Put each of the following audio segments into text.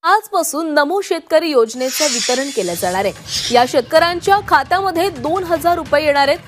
आजपासून नमो शेतकरी योजनेचं वितरण केलं जाणार आहे। या शेतकऱ्यांच्या खात्यामध्ये 2000 रुपये येणार आहेत।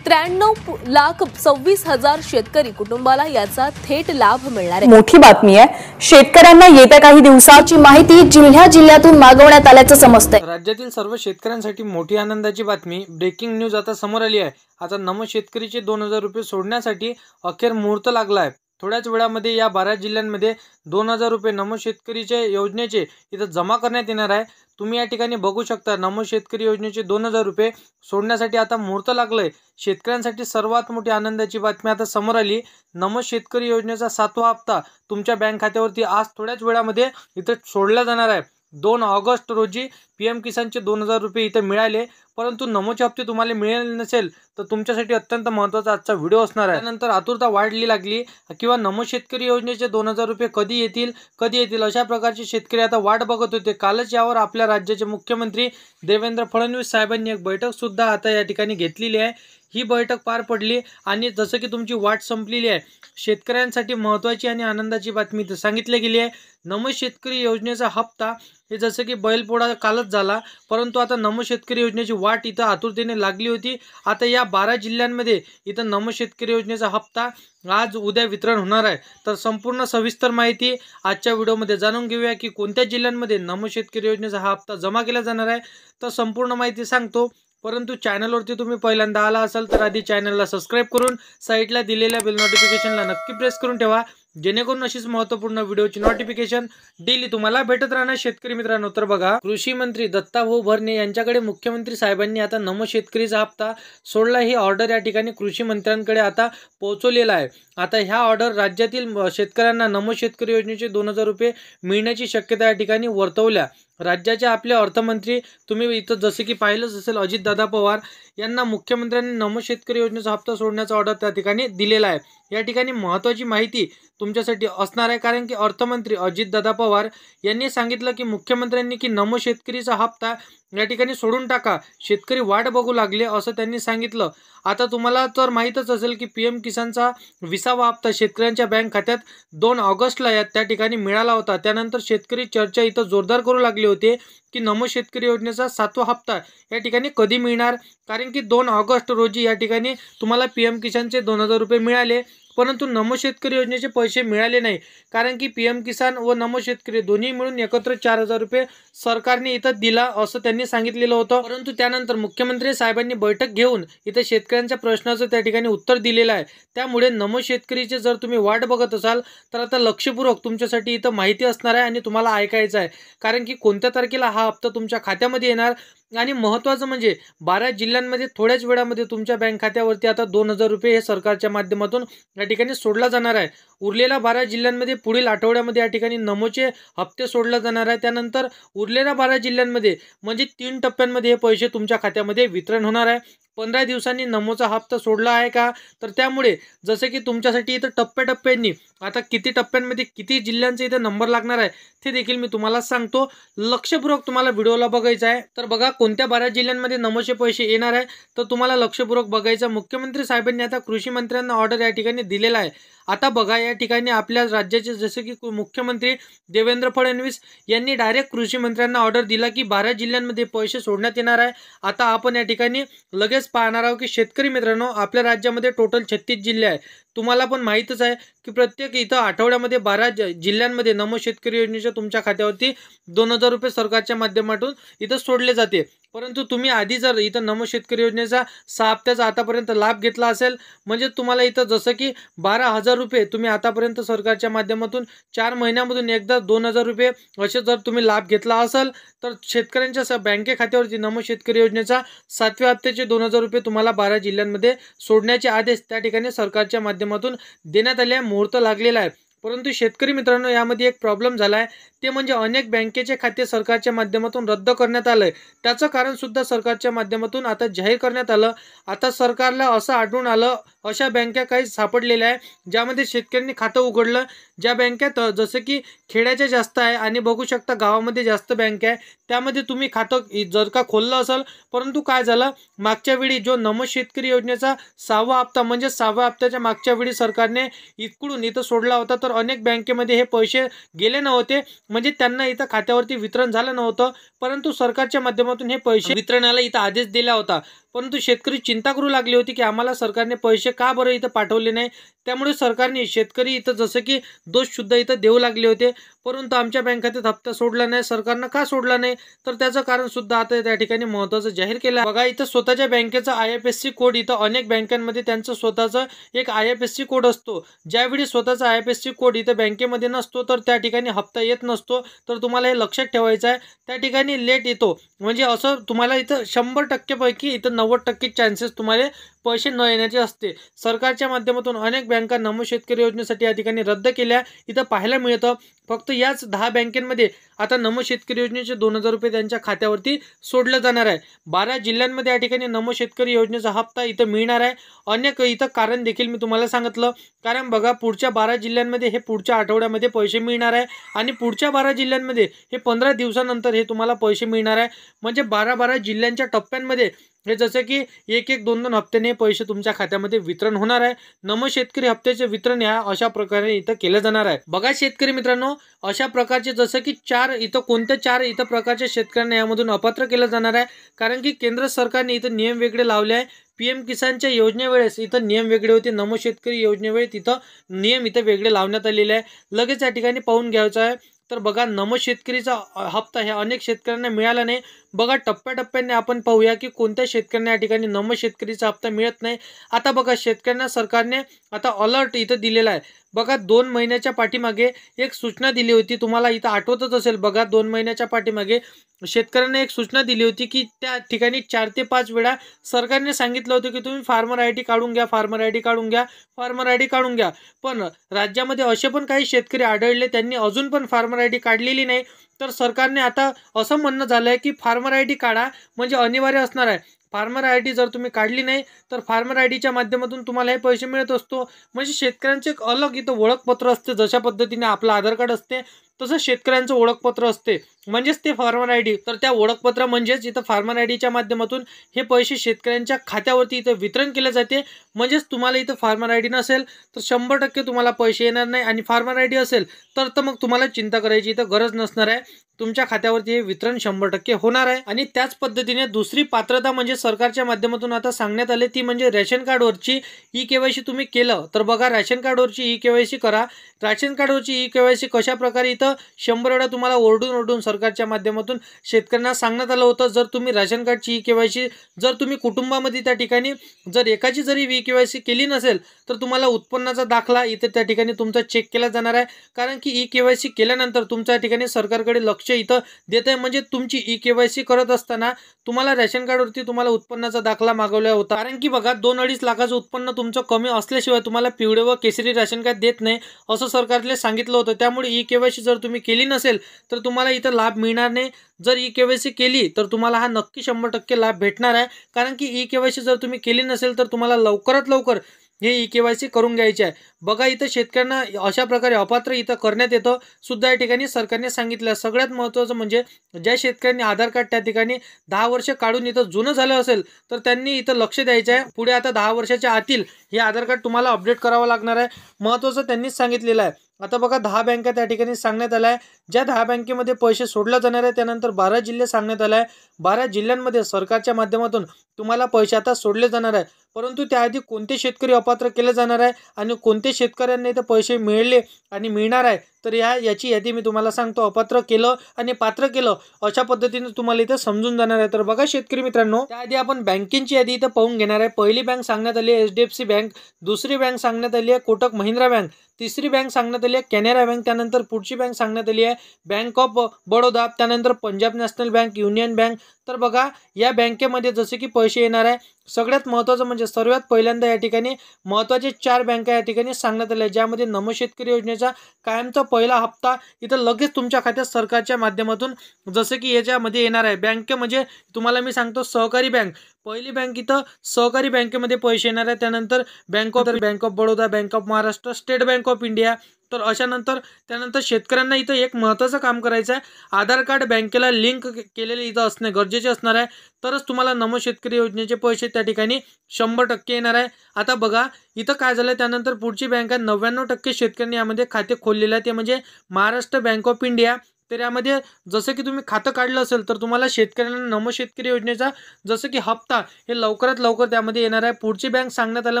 93,26,000 शेतकरी कुटुंबाला याचा थेट लाभ मिळणार आहे। मोठी बातमी आहे। शेतकऱ्यांना येत्या काही दिवसाची माहिती जिल्ह्यातून मागवण्यात आल्याचं समजतंय। राज्यातील सर्व शेतकऱ्यांसाठी मोठी आनंदाची बातमी, ब्रेकिंग न्यूज आता समोर आली आहे। आता नमो शेतकरीचे 2000 रुपये सोडण्यासाठी अखेर मुहूर्त लागला आहे। थोड्याच वेळामध्ये या 12 जिल्ह्यांमध्ये 2000 रुपये नमो शेतकरीच्या योजनेचे इथं जमा करण्यात येणार आहे। तुम्ही या ठिकाणी बघू शकता, नमो शेतकरी योजनेचे 2000 रुपये सोडण्यासाठी आता मुहूर्त लागलंय। शेतकऱ्यांसाठी सर्वात मोठी आनंदाची बातमी आता समोर आली। नमो शेतकरी योजनेचा 7वा हप्ता तुमच्या बँक खात्यावरती आज थोड्याच वेळामध्ये इथं सोडला जाणार आहे। 2 ऑगस्ट रोजी पीएम किसानचे 2000 रुपये इथे मिळाले, परंतु नमोचे हप्ते तुम्हाला मिळाले नसेल तर तुमच्यासाठी अत्यंत महत्त्वाचा आजचा व्हिडिओ असणार आहे। त्यानंतर आतुरता वाढली लागली किंवा नमो शेतकरी योजनेचे 2000 रुपये कधी येतील अशा प्रकारचे शेतकरी आता वाट बघत होते। कालच यावर आपल्या राज्याचे मुख्यमंत्री देवेंद्र फडणवीस साहेबांनी एक बैठक सुद्धा आता या ठिकाणी घेतलेली आहे। ही बैठक पार पडली आणि जसं की तुमची वाट संपलेली आहे, शेतकऱ्यांसाठी महत्त्वाची आणि आनंदाची बातमी इथं सांगितली गेली आहे। नमो शेतकरी योजनेचा हप्ता हे जसं की बैलपोळा कालच झाला, परंतु आता नमो शेतकरी योजनेची वाट इथं आतुरतेने लागली होती। आता या 12 जिल्ह्यांमध्ये इथं नमो शेतकरी योजनेचा हप्ता आज उद्या वितरण होणार आहे। तर संपूर्ण सविस्तर माहिती आजच्या व्हिडिओमध्ये जाणून घेऊया की कोणत्या जिल्ह्यांमध्ये नमो शेतकरी योजनेचा हा हप्ता जमा केला जाणार आहे। तर संपूर्ण माहिती सांगतो, परंतु चॅनलवरती तुम्ही पहिल्यांदा आला असाल तर आधी चॅनलला सबस्क्राईब करून साईडला दिलेल्या बेल नोटिफिकेशनला नक्की प्रेस करून ठेवा, जेणेकरून अशीच महत्त्वपूर्ण व्हिडिओची नोटिफिकेशन डेली तुम्हाला भेटत राहणार। शेतकरी मित्रांनो, तर बघा, कृषी मंत्री दत्ताभाऊ भरणे यांच्याकडे मुख्यमंत्री साहेबांनी आता नमो शेतकरीचा हप्ता सोडला ही ऑर्डर या ठिकाणी कृषी मंत्र्यांकडे आता पोहोचवलेला आहे। आता ह्या ऑर्डर राज्यातील शेतकऱ्यांना नमो शेतकरी योजनेचे 2000 रुपये मिळण्याची शक्यता या ठिकाणी वर्तवल्या। राज्याचे आपले अर्थमंत्री तुम्ही इथं जसे की पाहिलंच असेल, अजितदादा पवार यांना मुख्यमंत्र्यांनी नमो शेतकरी योजनेचा हप्ता सोडण्याचा ऑर्डर त्या ठिकाणी दिलेला आहे। या ठिकाणी महत्त्वाची माहिती तुमच्यासाठी असणार आहे, कारण की अर्थमंत्री अजितदादा पवार यांनी सांगितलं की मुख्यमंत्र्यांनी की नमो शेतकरीचा हप्ता या ठिकाणी सोडून टाका, शेतकरी वाट बघू लागले असं त्यांनी सांगितलं। आता तुम्हाला तर माहीतच असेल की पीएम किसानचा 20वा हप्ता शेतकऱ्यांच्या बँक खात्यात 2 ऑगस्टला त्या ठिकाणी मिळाला होता। त्यानंतर शेतकरी चर्चा इथं जोरदार करू लागले होते की नमो शेतकरी योजनेचा 7वा हप्ता या ठिकाणी कधी मिळणार, कारण की 2 ऑगस्ट रोजी या ठिकाणी तुम्हाला पीएम किसानचे 2000 रुपये मिळाले, परंतु नमो शेतकरी योजनेचे पैसे मिळाले नाही, कारण की पीएम किसान व नमो शेतकरी दोन्ही मिळून एकत्र 4000 रुपये सरकारने इथं दिला असं त्यांनी सांगितलेलं होतं। परंतु त्यानंतर मुख्यमंत्री साहेबांनी बैठक घेऊन इथं शेतकऱ्यांच्या प्रश्नाचं त्या ठिकाणी उत्तर दिलेलं आहे। त्यामुळे नमो शेतकरीचे जर तुम्ही वाट बघत असाल तर आता लक्षपूर्वक तुमच्यासाठी इथं माहिती असणार आहे आणि तुम्हाला ऐकायचं आहे, कारण की कोणत्या तारखेला हा हप्ता तुमच्या खात्यामध्ये येणार। आणि महत्त्वाचं म्हणजे 12 जिल्ह्यांमध्ये थोड्याच वेळामध्ये तुमच्या बँक खात्यावरती आता 2000 रुपये हे सरकारच्या माध्यमातून या ठिकाणी सोडला जाणार आहे। उरलेल्या 12 जिल्ह्यांमध्ये पुढील आठवड्यामध्ये या ठिकाणी नमोचे हप्ते सोडला जाणार आहे। त्यानंतर उरलेल्या 12 जिल्ह्यांमध्ये म्हणजे 3 टप्प्यांमध्ये हे पैसे तुमच्या खात्यामध्ये वितरण होणार आहे। 15 दिवसांनी नमोचा हप्ता सोडला आहे का, तर त्यामुळे जसं की तुमच्यासाठी इथं टप्प्याटप्प्यांनी आता किती टप्प्यांमध्ये किती जिल्ह्यांचे इथं नंबर लागणार आहे ते देखील मी तुम्हाला सांगतो। लक्षपूर्वक तुम्हाला व्हिडिओला बघायचं आहे। तर बघा, कोणत्या 12 जिल्ह्यांमध्ये नमोचे पैसे येणार आहे तर तुम्हाला लक्षपूर्वक बघायचं। मुख्यमंत्री साहेबांनी आता कृषी मंत्र्यांना ऑर्डर या ठिकाणी दिलेला आहे। आता बघा, या ठिकाणी आपल्या राज्याचे जसे की मुख्यमंत्री देवेंद्र फडणवीस यांनी डायरेक्ट कृषी मंत्र्यांना ऑर्डर दिला की 12 जिल्ह्यांमध्ये पैसे सोडण्यात येणार आहे। आता आपण या ठिकाणी लगेच पाहणार आहोत की शेतकरी मित्रांनो, आपल्या राज्यामध्ये टोटल 36 जिल्हे आहे। तुम्हाला पण माहीतच आहे की प्रत्येक इथं आठवड्यामध्ये 12 जिल्ह्यांमध्ये नमो शेतकरी योजनेच्या तुमच्या खात्यावरती 2000 रुपये सरकारच्या माध्यमातून इथं सोडले जाते। परंतु तुम्ही आधी जर इथं नमो शेतकरी योजनेचा 6 हप्त्याचा आतापर्यंत लाभ घेतला असेल, म्हणजे तुम्हाला इथं जसं की 12,000 रुपये तुम्ही आतापर्यंत सरकारच्या माध्यमातून 4 महिन्यामधून एकदा 2000 रुपये असे जर तुम्ही लाभ घेतला असेल तर शेतकऱ्यांच्या बँके खात्यावरती नमो शेतकरी योजनेचा 7व्या हप्त्याचे 2000 रुपये तुम्हाला 12 जिल्ह्यांमध्ये सोडण्याचे आदेश त्या ठिकाणी सरकारच्या माध्यमातून देण्यात आले, मुहूर्त लागलेला आहे। परंतु शेतकरी मित्रांनो, यामध्ये एक प्रॉब्लेम झाला आहे, ते म्हणजे अनेक बँकेचे खाते सरकारच्या माध्यमातून रद्द करण्यात आलंय। त्याचं कारण सुद्धा सरकारच्या माध्यमातून आता जाहीर करण्यात आलं। आता सरकारला असं आढळून आलं अशा बँका काही सापडलेल्या आहे, ज्यामध्ये शेतकऱ्यांनी खातं उघडलं. ज्या बँकेत जसं की खेड्याच्या जास्त आहे आणि बघू शकता गावामध्ये जास्त बँक आहे, त्यामध्ये तुम्ही खातं जर का खोललं असेल. परंतु काय झालं, मागच्या वेळी जो नमो शेतकरी योजनेचा 6वा हप्ता म्हणजे 6व्या हप्त्याच्या मागच्या वेळी सरकारने इकडून इथं सोडला होता, तर अनेक बँकेमध्ये हे पैसे गेले नव्हते, म्हणजे त्यांना इथं खात्यावरती वितरण झालं नव्हतं. परंतु सरकारच्या माध्यमातून हे पैसे वितरणाला इथं आदेश दिला होता. परंतु शेतकरी चिंता करू लागले होते की आम्हाला सरकारने पैसे का बरं इथं पाठवले नाही. त्यामुळे सरकारने शेतकरी इथं जसं की दोष सुद्धा इथं देऊ लागले होते. परंतु आमच्या बँक खात्यात हप्ता सोडला नाही, सरकारनं का सोडला नाही, तर त्याचं कारण सुद्धा आता त्या ठिकाणी महत्त्वाचं जाहीर केलं. बघा इथं स्वतःच्या बँकेचा IFSC कोड, इथं अनेक बँकांमध्ये त्यांचं स्वतःचं एक IFSC कोड असतो. ज्यावेळी स्वतःचा IFSC कोड इथं बँकेमध्ये नसतो, तर त्या ठिकाणी हप्ता येत नसतो. तर तुम्हाला हे लक्षात ठेवायचं आहे. त्या ठिकाणी लेट येतो, म्हणजे असं तुम्हाला इथं 100% पैकी इथं 90% चान्सेस तुम्हाला पैसे न येण्याचे असते. सरकारच्या माध्यमातून अनेक बँका नमो शेतकरी योजनेसाठी या ठिकाणी रद्द केल्या इथं पाहायला मिळतं. फक्त याच 10 बँकेमध्ये आता नमो शेतकरी योजनेचे 2000 रुपये त्यांच्या खात्यावरती सोडलं जाणार आहे. 12 जिल्ह्यांमध्ये या ठिकाणी नमो शेतकरी योजनेचा हप्ता इथं मिळणार आहे. अनेक इथं कारण देखील मी तुम्हाला सांगितलं, कारण बघा पुढच्या 12 जिल्ह्यांमध्ये हे पुढच्या आठवड्यामध्ये पैसे मिळणार आहे आणि पुढच्या 12 जिल्ह्यांमध्ये हे 15 दिवसानंतर हे तुम्हाला पैसे मिळणार आहे. म्हणजे 12 जिल्ह्यांच्या टप्प्यांमध्ये हे जसं की 1-1, 2-2 हप्त्याने पैसे तुमच्या खात्यामध्ये वितरण होणार आहे. नमो शेतकरी हप्त्याचे वितरण या अशा प्रकारे इथं केलं जाणार आहे. बघा शेतकरी मित्रांनो, अशा प्रकारचे जसं की 4 इथं कोणत्या 4 इथं प्रकारच्या शेतकऱ्यांना यामधून अपात्र केलं जाणार आहे, कारण की केंद्र सरकारने इथं नियम वेगळे लावले आहे. PM किसानच्या योजनेवेळेस इथं नियम वेगळे होते, नमो शेतकरी योजनेवेळेस इथं नियम इथं वेगळे लावण्यात आलेले आहे. लगेच या ठिकाणी पाहून घ्यायचं आहे. तर बघा नमो शेतकरीचा हप्ता ह्या अनेक शेतकऱ्यांना मिळाला नाही. बघा टप्प्याटप्प्याने आपण पाहूया की कोणत्या शेतकऱ्यांना या ठिकाणी नमो शेतकरीचा हप्ता मिळत नाही. आता बघा शेतकऱ्यांना सरकारने आता अलर्ट इथं दिलेला आहे. बघा 2 महिन्याच्या पाठीमागे एक सूचना दिली होती, तुम्हाला इथं आठवतच असेल. बघा 2 महिन्याच्या पाठीमागे शेतकऱ्यांना एक सूचना दिली होती की त्या ठिकाणी 4 ते 5 वेळा सरकारने सांगितलं होतं की तुम्ही फार्मर ID काढून घ्या, फार्मर ID काढून घ्या, फार्मर ID काढून घ्या. पण राज्यामध्ये असे पण काही शेतकरी आढळले, त्यांनी अजून पण फार्मर ID काढलेली नाही. तर सरकारने आता असं म्हणणं झालं आहे की फार्मर ID काढा, म्हणजे अनिवार्य असणार आहे. फार्मर ID जर तुम्ही काढली नाही तर फार्मर IDच्या माध्यमातून तुम्हाला हे पैसे मिळत असतो. म्हणजे शेतकऱ्यांचे एक अलग इथं ओळखपत्र असते. जशा पद्धतीने आपलं आधार कार्ड असते तसं शेतकऱ्यांचं ओळखपत्र असते, म्हणजेच ते फार्मर ID. तर त्या ओळखपत्र म्हणजेच इथं फार्मर IDच्या माध्यमातून हे पैसे शेतकऱ्यांच्या खात्यावरती इथं वितरण केले जाते. म्हणजेच तुम्हाला इथं फार्मर ID नसेल तर 100% तुम्हाला पैसे येणार नाही, आणि फार्मर ID असेल तर मग तुम्हाला चिंता करायची इथं गरज नसणार आहे. तुमच्या खात्यावरती हे वितरण 100% होणार आहे. आणि त्याच पद्धतीने दुसरी पात्रता म्हणजे सरकारच्या माध्यमातून आता सांगण्यात आले, ती म्हणजे रेशन कार्डवरची EKYC तुम्ही केलं तर बघा रेशन कार्डवरची EKYC करा. रेशन कार्डवरची EKYC कशा प्रकारे इथं 100 वेळा तुम्हाला ओरडून सरकारच्या माध्यमातून शेतकऱ्यांना सांगण्यात आलं होतं. जर तुम्ही रेशन कार्डची EKYC जर तुम्ही कुटुंबामध्ये त्या ठिकाणी जर एकाची जरी EKYC केली नसेल तर तुम्हाला उत्पन्नाचा दाखला इथं त्या ठिकाणी तुमचा चेक केला जाणार आहे. कारण की EKYC केल्यानंतर तुमच्या ठिकाणी सरकारकडे लक्ष इथं देत आहे. म्हणजे तुमची EKYC करत असताना तुम्हाला रेशन कार्डवरती तुम्हाला उत्पन्नाचा दाखला मागवला होता. कारण की बघा 2-2.5 लाखाचं उत्पन्न तुमचं कमी असल्याशिवाय तुम्हाला पिवळे व केसरी रेशन कार्ड देत नाही असं सरकारने सांगितलं होतं. त्यामुळे EKYC जर तुम्ही केली नसेल तर तुम्हाला इथं लाभ मिळणार नाही. जर EKYC केली तर तुम्हाला हा नक्की 100% लाभ भेटणार आहे. कारण की EKYC जर तुम्ही केली नसेल तर तुम्हाला लवकरात लवकर हे EKYC करून घ्यायचे आहे. बघा इथं शेतकऱ्यांना अशा प्रकारे अपात्र इथं करण्यात येतं सुद्धा या ठिकाणी सरकारने सांगितलं. सगळ्यात महत्त्वाचं म्हणजे ज्या शेतकऱ्यांनी आधार कार्ड त्या ठिकाणी 10 वर्ष काढून इथं जुनं झालं असेल तर त्यांनी इथं लक्ष द्यायचं आहे. पुढे आता 10 वर्षाच्या आतील हे आधार कार्ड तुम्हाला अपडेट करावं लागणार आहे. महत्त्वाचं त्यांनीच सांगितलेलं आहे. आता बघा 10 बँका त्या ठिकाणी सांगण्यात आल्या आहे. ज्या 10 बँकेमध्ये पैसे सोडले जाणार आहे त्यानंतर 12 जिल्हे सांगण्यात आले आहे. 12 जिल्ह्यांमध्ये सरकारच्या माध्यमातून तुम्हाला पैसे आता सोडले जाणार आहे. परंतु त्याआधी कोणते शेतकरी अपात्र केले जाणार आहे आणि कोणते शेतकऱ्यांना इथं पैसे मिळले आणि मिळणार आहे तर याची यादी मी तुम्हाला सांगतो. अपात्र केलं आणि पात्र केलं अशा पद्धतीने तुम्हाला इथं समजून जाणार आहे. तर बघा शेतकरी मित्रांनो, त्याआधी आपण बँकेची यादी इथं पाहून घेणार आहे. पहिली बँक सांगण्यात आली आहे HDFC बँक, दुसरी बँक सांगण्यात आली आहे कोटक महिंद्रा बँक, तिसरी बँक सांगण्यात आली आली आहे कॅनरा बँक, त्यानंतर पुढची बँक सांगण्यात आली आहे बँक ऑफ बडोदा, त्यानंतर Punjab national bank, union bank. तर बघा या बँकेमध्ये जसे की पैसे येणार आहे, सगळ्यात महत्त्वाचं म्हणजे सर्वात पहिल्यांदा या ठिकाणी महत्त्वाचे 4 बँका या ठिकाणी सांगण्यात आल्या, ज्यामध्ये नमो शेतकरी योजनेचा कायमचा पहिला हप्ता इथं लगेच तुमच्या खात्यात सरकारच्या माध्यमातून जसं की याच्यामध्ये येणार आहे. बँक म्हणजे तुम्हाला मी सांगतो सहकारी बँक, पहिली बँक इथं सहकारी बँकेमध्ये पैसे येणार आहे. त्यानंतर bank of Baroda, bank of Maharashtra, state bank of India. तर अशा त्यानंतर शेतकऱ्यांना इथं एक महत्त्वाचं काम करायचं आहे, आधार कार्ड बँकेला लिंक केलेले इथं असणे गरजेचे असणार आहे, तरच तुम्हाला नमो शेतकरी योजनेचे पैसे त्या ठिकाणी 100% येणार आहे. आता बघा इथं काय झालं, त्यानंतर पुढची बँक आहे 99% शेतकऱ्यांनी यामध्ये खाते खोललेले आहे, ते म्हणजे महाराष्ट्र बँक ऑफ इंडिया. तर यामध्ये जसं की तुम्ही खातं काढलं असेल तर तुम्हाला शेतकऱ्यांना नमो शेतकरी योजनेचा जसं की हप्ता हे लवकरात लवकर त्यामध्ये येणार आहे. पुढची बँक सांगण्यात आलं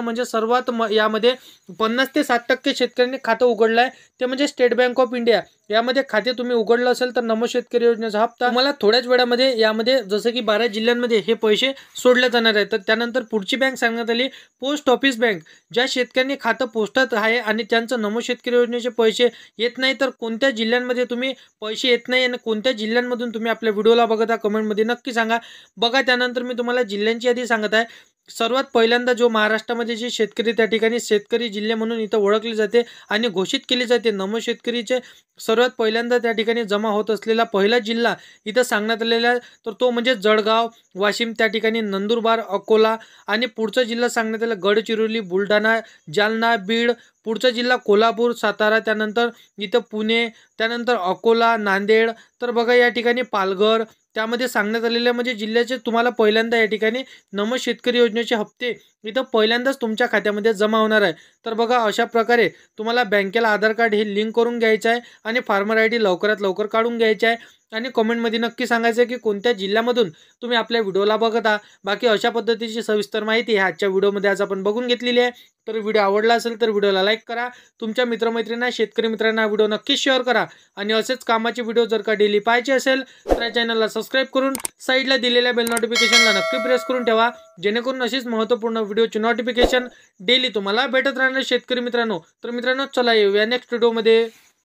म्हणजे सर्वात यामध्ये 50 ते 60% शेतकऱ्यांनी खातं उघडलं आहे, ते म्हणजे स्टेट बँक ऑफ इंडिया. यामध्ये खाते तुम्ही उघडलं असेल तर नमो शेतकरी योजनेचा हप्ता तुम्हाला थोड्याच वेळामध्ये यामध्ये जसं की 12 जिल्ह्यांमध्ये हे पैसे सोडले जाणार आहेत. तर त्यानंतर पुढची बँक सांगण्यात आली पोस्ट ऑफिस बँक. ज्या शेतकऱ्यांनी खातं पोस्टात आहे आणि त्यांचं नमो शेतकरी योजनेचे पैसे येत नाही, तर कोणत्या जिल्ह्यांमध्ये तुम्ही पैसे येत नाही आणि कोणत्या जिल्ह्यांमधून तुम्ही आपल्या व्हिडिओला बघता कमेंटमध्ये नक्की सांगा. बघा त्यानंतर मी तुम्हाला जिल्ह्यांची यादी सांगत आहे. सर्वात पहिल्यांदा जो महाराष्ट्रामध्ये जे शेतकरी त्या ठिकाणी शेतकरी जिल्हे म्हणून इथं ओळखले जाते आणि घोषित केली जाते, नमो शेतकरीचे सर्वात पहिल्यांदा त्या ठिकाणी जमा होत असलेला पहिला जिल्हा इथं सांगण्यात आलेला आहे, तर तो म्हणजे जळगाव, वाशिम, त्या ठिकाणी नंदुरबार, अकोला. आणि पुढचा जिल्हा सांगण्यात आला गडचिरोली, बुलढाणा, जालना, बीड. पुढचा जिल्हा कोल्हापूर, सातारा, त्यानंतर इथं पुणे, त्यानंतर अकोला, नांदेड. तर बघा या ठिकाणी पालघर. त्यामध्ये सांगण्यात आलेलं म्हणजे जिल्ह्याचे तुम्हाला पहिल्यांदा या ठिकाणी नमो शेतकरी योजनेचे हप्ते इथं पहिल्यांदाच तुमच्या खात्यामध्ये जमा होणार आहे. तर बघा अशा प्रकारे तुम्हाला बँकेला आधार कार्ड हे लिंक करून घ्यायचं आहे आणि फार्मर ID लवकरात लवकर काढून घ्यायचे आहे. आणि कमेंटमध्ये नक्की सांगायचं आहे की कोणत्या जिल्ह्यामधून तुम्ही आपल्या व्हिडिओला बघता. बाकी अशा पद्धतीची सविस्तर माहिती आजच्या व्हिडिओमध्ये आज आपण बघून घेतलेली आहे. तर व्हिडिओ आवडला असेल तर व्हिडिओला लाईक करा, तुमच्या मित्रमैत्रिणींना शेतकरी मित्रांना व्हिडिओ नक्कीच शेअर करा. आणि असेच कामाचे व्हिडिओ जर का डेली पाहायचे असेल तर या चॅनलला सबस्क्राईब करून साईडला दिलेल्या बेल नोटिफिकेशनला नक्की प्रेस करून ठेवा, जेणेकरून अशीच महत्त्वपूर्ण व्हिडिओची नोटिफिकेशन डेली तुम्हाला भेटत राहणार शेतकरी मित्रांनो. तर मित्रांनो चला येऊया नेक्स्ट व्हिडिओमध्ये.